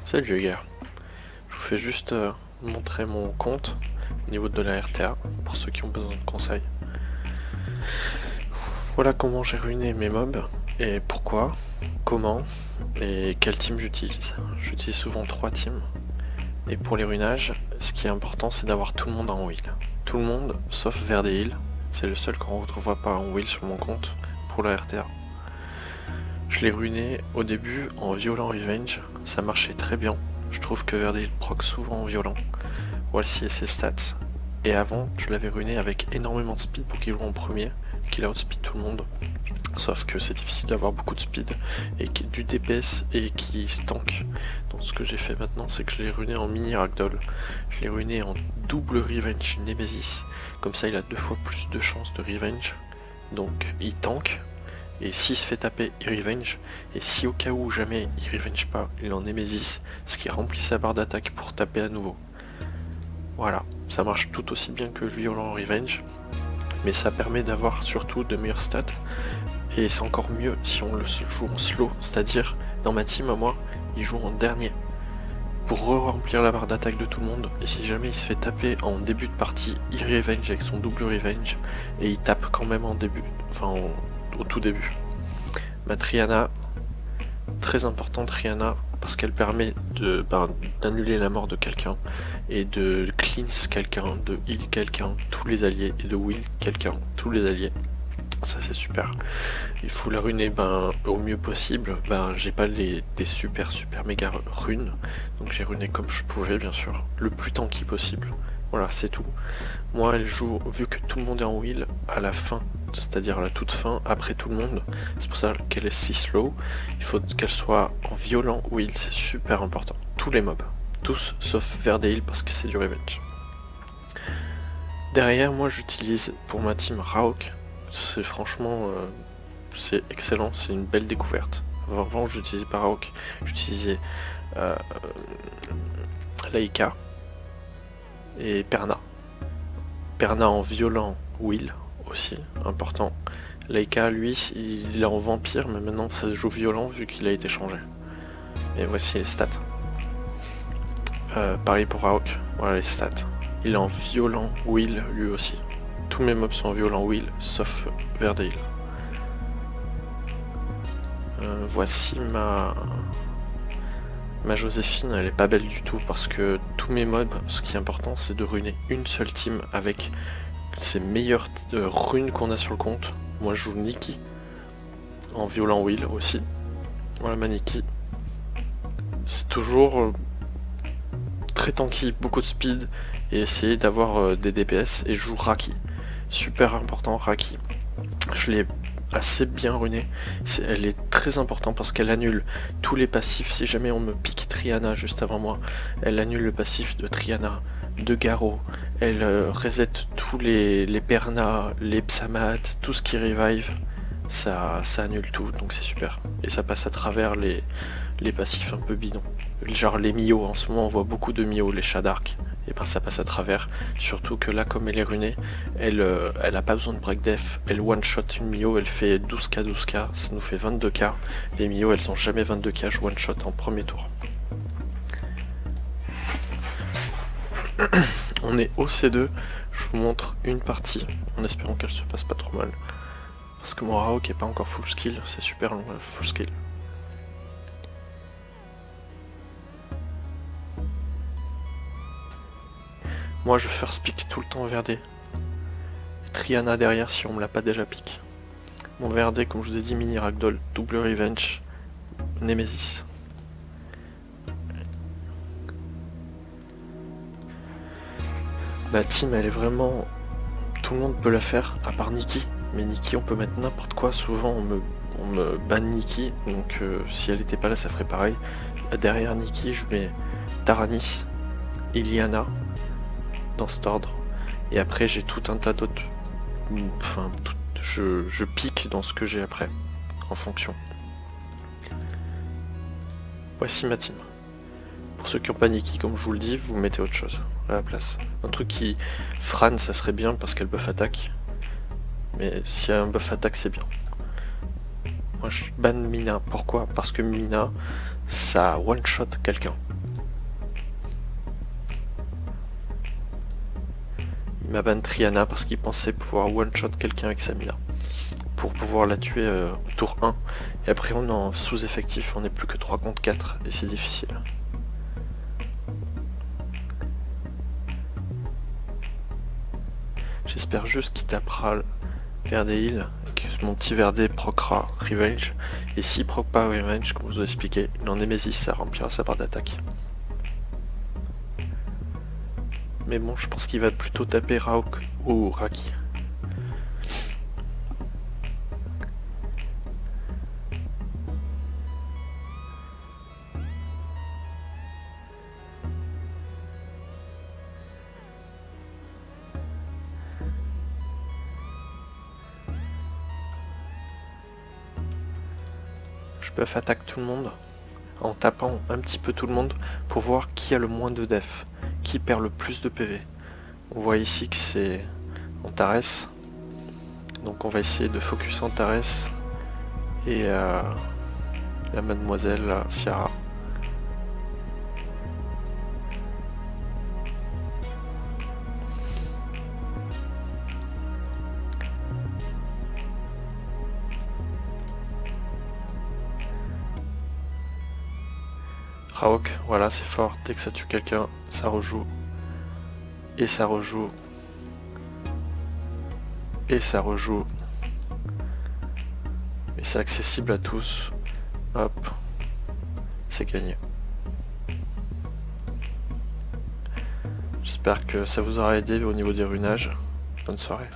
Salut les gars, je vous fais juste montrer mon compte au niveau de la RTA pour ceux qui ont besoin de conseils. Voilà comment j'ai ruiné mes mobs et pourquoi, comment et quel team j'utilise. J'utilise souvent 3 teams et pour les ruinages, ce qui est important c'est d'avoir tout le monde en wheel. Tout le monde sauf Verdeil, c'est le seul qu'on ne retrouvera pas en wheel sur mon compte pour la RTA. Je l'ai ruiné au début en violent revenge, ça marchait très bien. Je trouve que Verdeil proc souvent en violent. Voici ses stats. Et avant, je l'avais ruiné avec énormément de speed pour qu'il joue en premier, qu'il outspeed tout le monde. Sauf que c'est difficile d'avoir beaucoup de speed et du DPS et qui tank. Donc ce que j'ai fait maintenant, c'est que je l'ai ruiné en mini ragdoll. Je l'ai ruiné en double revenge Nemesis. Comme ça, il a 2 fois plus de chances de revenge. Donc il tank. Et s'il se fait taper, il revenge. Et si au cas où jamais il revenge pas, il en Nemesis, ce qui remplit sa barre d'attaque pour taper à nouveau. Voilà, ça marche tout aussi bien que le violent revenge, mais ça permet d'avoir surtout de meilleures stats. Et c'est encore mieux si on le joue en slow, c'est-à-dire dans ma team à moi, il joue en dernier. Pour re-remplir la barre d'attaque de tout le monde, et si jamais il se fait taper en début de partie, il revenge avec son double revenge, et il tape quand même en début, enfin au tout début. Ma Triana, très important Triana, parce qu'elle permet d'annuler la mort de quelqu'un, et de cleanse quelqu'un, de heal quelqu'un, tous les alliés, et de will quelqu'un, tous les alliés. Ça c'est super. Il faut la ruiner au mieux possible. J'ai pas des super méga runes, donc j'ai ruiné comme je pouvais bien sûr, le plus tanky possible. Voilà, c'est tout. Moi elle joue, vu que tout le monde est en will, à la fin, c'est-à-dire à la toute fin, après tout le monde, c'est pour ça qu'elle est si slow, il faut qu'elle soit en violent will, c'est super important. Tous les mobs, tous sauf Verdeil parce que c'est du revenge. Derrière moi j'utilise pour ma team Raok, c'est franchement c'est excellent, c'est une belle découverte. Avant j'utilisais pas Raok, j'utilisais Laika et Perna. Perna en violent will aussi, important. Laika lui il est en vampire mais maintenant ça se joue violent vu qu'il a été changé. Et voici les stats. Pareil pour Raok, voilà les stats. Il est en violent will lui aussi. Tous mes mobs sont en violent will sauf Verdeil. Voici ma Joséphine, elle est pas belle du tout parce que tous mes mobs, ce qui est important c'est de ruiner une seule team avec ces meilleures runes qu'on a sur le compte. Moi je joue Nikki en violent will aussi. Voilà ma Nikki. C'est toujours très tanky, beaucoup de speed et essayer d'avoir des DPS et je joue Raki. Super important Raki. Je l'ai assez bien ruiné. Elle est très importante parce qu'elle annule tous les passifs. Si jamais on me pique Triana juste avant moi, elle annule le passif de Triana, de Garo. Elle reset tous les Perna, les Psamat, tout ce qui revive. Ça annule tout, donc c'est super. Et ça passe à travers les passifs un peu bidons. Genre les Mio, en ce moment on voit beaucoup de Mio, les chats d'arc. Et ben ça passe à travers, surtout que là comme elle est runée, elle a pas besoin de break def, elle one shot une Mio, elle fait 12k 12k, ça nous fait 22k, les Mio elles ont jamais 22k, je one shot en premier tour. On est au C2, je vous montre une partie, en espérant qu'elle se passe pas trop mal. Parce que mon Raok est pas encore full skill, c'est super long full skill. Moi je first pick tout le temps Verdé. Triana derrière si on me l'a pas déjà pick. Mon Verdé comme je vous ai dit mini ragdoll, double revenge, Nemesis. Ma team elle est vraiment... Tout le monde peut la faire à part Nikki. Mais Nikki on peut mettre n'importe quoi, souvent on me ban Nikki, donc si elle était pas là ça ferait pareil. Derrière Nikki je mets Taranis, Iliana, dans cet ordre. Et après j'ai tout un tas d'autres... Enfin, je pique dans ce que j'ai après, en fonction. Voici ma team. Pour ceux qui ont pas Nikki, comme je vous le dis, vous mettez autre chose à la place. Un truc qui... Fran, ça serait bien parce qu'elle buff attaque. Mais s'il y a un buff attaque, c'est bien. Moi je ban Mina. Pourquoi? Parce que Mina, ça one-shot quelqu'un. m'a ban Triana parce qu'il pensait pouvoir one-shot quelqu'un avec Samina. Pour pouvoir la tuer au tour 1. Et après on est en sous-effectif, on n'est plus que 3 contre 4 et c'est difficile. J'espère juste qu'il tapera vers des heals, que mon petit Verdé procra Revenge. Et s'il proc pas Revenge, comme je vous ai expliqué, il en Némésis, ça remplira sa barre d'attaque. Mais bon, je pense qu'il va plutôt taper Rauk ou Raki. Je peux attaquer tout le monde en tapant un petit peu tout le monde pour voir qui a le moins de def, qui perd le plus de PV. On voit ici que c'est Antares, donc on va essayer de focus Antares et la mademoiselle Ciara. Raok, voilà c'est fort, dès que ça tue quelqu'un, ça rejoue. Et ça rejoue. Et ça rejoue. Mais c'est accessible à tous. Hop. C'est gagné. J'espère que ça vous aura aidé au niveau des runages. Bonne soirée.